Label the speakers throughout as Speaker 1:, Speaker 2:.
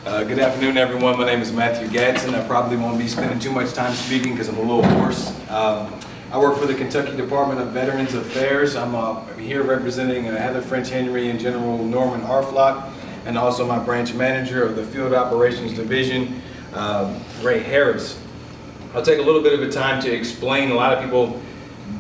Speaker 1: Good afternoon, everyone. My name is Matthew Gadson. I probably won't be spending too much time speaking because I'm a little hoarse. I work for the Kentucky Department of Veterans Affairs. I'm here representing Heather French Henry and General Norman Arflock, and also my branch manager of the Field Operations Division, Ray Harris. I'll take a little bit of a time to explain. A lot of people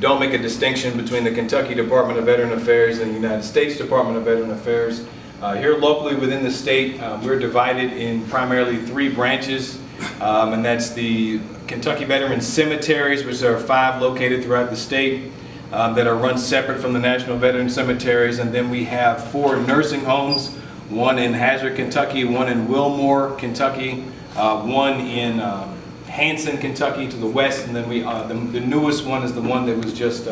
Speaker 1: don't make a distinction between the Kentucky Department of Veteran Affairs and the United States Department of Veteran Affairs. Here locally within the state, we're divided in primarily three branches, and that's the Kentucky Veteran Cemeteries, which there are 5 located throughout the state that are run separate from the National Veteran Cemeteries. And then we have 4 nursing homes, one in Hazard, Kentucky, one in Wilmore, Kentucky, one in Hanson, Kentucky to the west, and then the newest one is the one that was just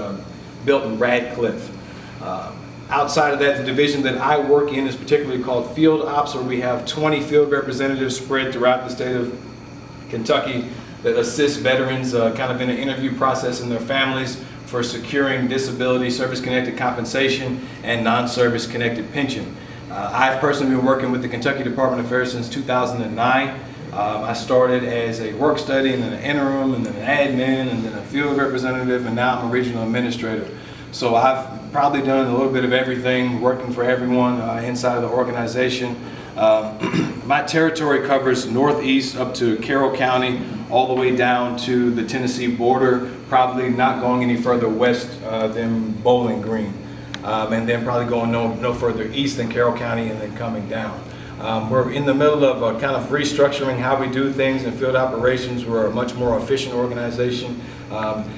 Speaker 1: built in Radcliffe. Outside of that, the division that I work in is particularly called Field Ops, where we have 20 field representatives spread throughout the state of Kentucky that assist veterans kind of in the interview process and their families for securing disability, service-connected compensation, and non-service connected pension. I've personally been working with the Kentucky Department of Affairs since 2009. I started as a work study, and then an interim, and then an admin, and then a field representative, and now I'm a regional administrator. So I've probably done a little bit of everything, working for everyone inside of the organization. My territory covers northeast up to Carroll County, all the way down to the Tennessee border, probably not going any further west than Bowling Green, and then probably going no further east than Carroll County and then coming down. We're in the middle of kind of restructuring how we do things in field operations. We're a much more efficient organization.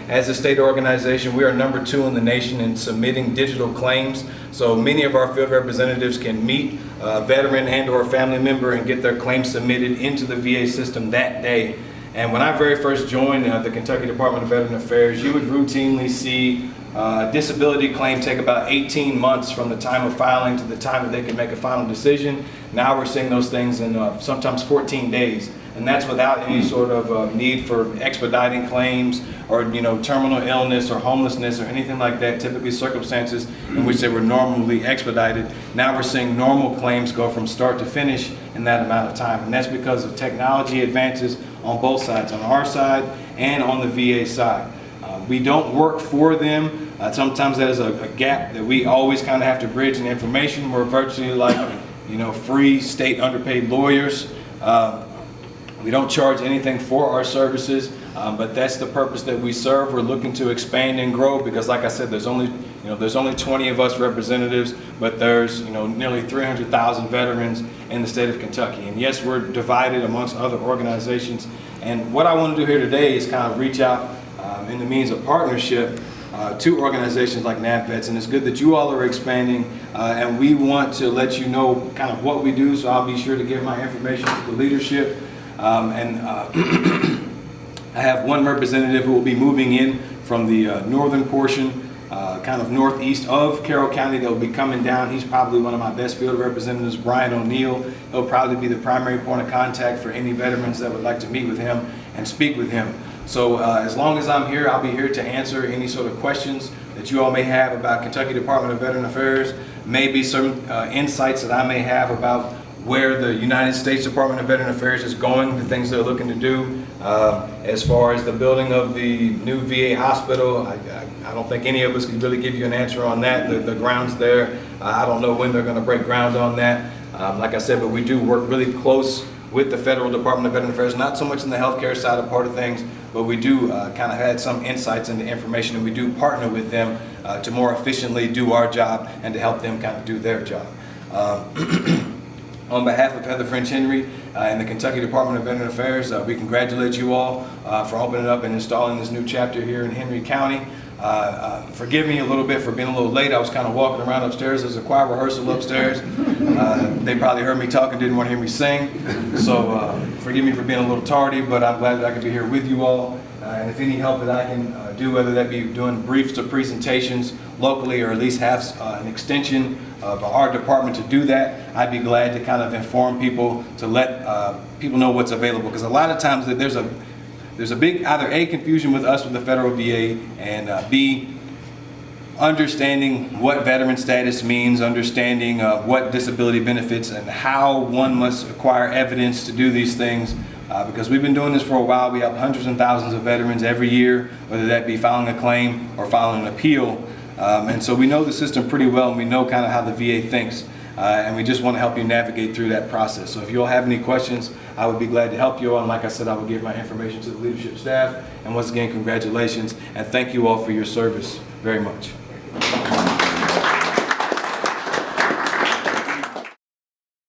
Speaker 1: As a state organization, we are number 2 in the nation in submitting digital claims. So many of our field representatives can meet a veteran and or a family member and get their claim submitted into the VA system that day. And when I very first joined the Kentucky Department of Veteran Affairs, you would routinely see a disability claim take about 18 months from the time of filing to the time that they can make a final decision. Now we're seeing those things in sometimes 14 days. And that's without any sort of need for expediting claims or terminal illness or homelessness or anything like that, typically circumstances in which they were normally expedited. Now we're seeing normal claims go from start to finish in that amount of time. And that's because of technology advances on both sides, on our side and on the VA side. We don't work for them. Sometimes that is a gap that we always kind of have to bridge in information. We're virtually like free state underpaid lawyers. We don't charge anything for our services, but that's the purpose that we serve. We're looking to expand and grow because, like I said, there's only 20 of us representatives, but there's nearly 300,000 veterans in the state of Kentucky. And yes, we're divided amongst other organizations. And what I want to do here today is kind of reach out in the means of partnership to organizations like Nabvets, and it's good that you all are expanding, and we want to let you know kind of what we do. So I'll be sure to give my information to the leadership. I have one representative who will be moving in from the northern portion, kind of northeast of Carroll County, that will be coming down. He's probably one of my best field representatives, Brian O'Neill. He'll probably be the primary point of contact for any veterans that would like to meet with him and speak with him. So as long as I'm here, I'll be here to answer any sort of questions that you all may have about Kentucky Department of Veteran Affairs, maybe some insights that I may have about where the United States Department of Veteran Affairs is going, the things they're looking to do. As far as the building of the new VA hospital, I don't think any of us can really give you an answer on that. The ground's there. I don't know when they're going to break ground on that. Like I said, but we do work really close with the Federal Department of Veteran Affairs, not so much in the healthcare side of part of things, but we do kind of add some insights into information, and we do partner with them to more efficiently do our job and to help them kind of do their job. On behalf of Heather French Henry and the Kentucky Department of Veteran Affairs, we congratulate you all for opening up and installing this new chapter here in Henry County. Forgive me a little bit for being a little late. I was kind of walking around upstairs. There's a choir rehearsal upstairs. They probably heard me talk and didn't want to hear me sing. So forgive me for being a little tardy, but I'm glad that I could be here with you all. And if any help that I can do, whether that be doing briefs or presentations locally, or at least have an extension of our department to do that, I'd be glad to kind of inform people, to let people know what's available. Because a lot of times there's a big either A, confusion with us with the federal VA, and B, understanding what veteran status means, understanding what disability benefits and how one must acquire evidence to do these things. Because we've been doing this for a while. We have hundreds and thousands of veterans every year, whether that be filing a claim or filing an appeal. And so we know the system pretty well, and we know kind of how the VA thinks. And we just want to help you navigate through that process. So if you all have any questions, I would be glad to help you all. And like I said, I will give my information to the leadership staff. And once again, congratulations, and thank you all for your service very much.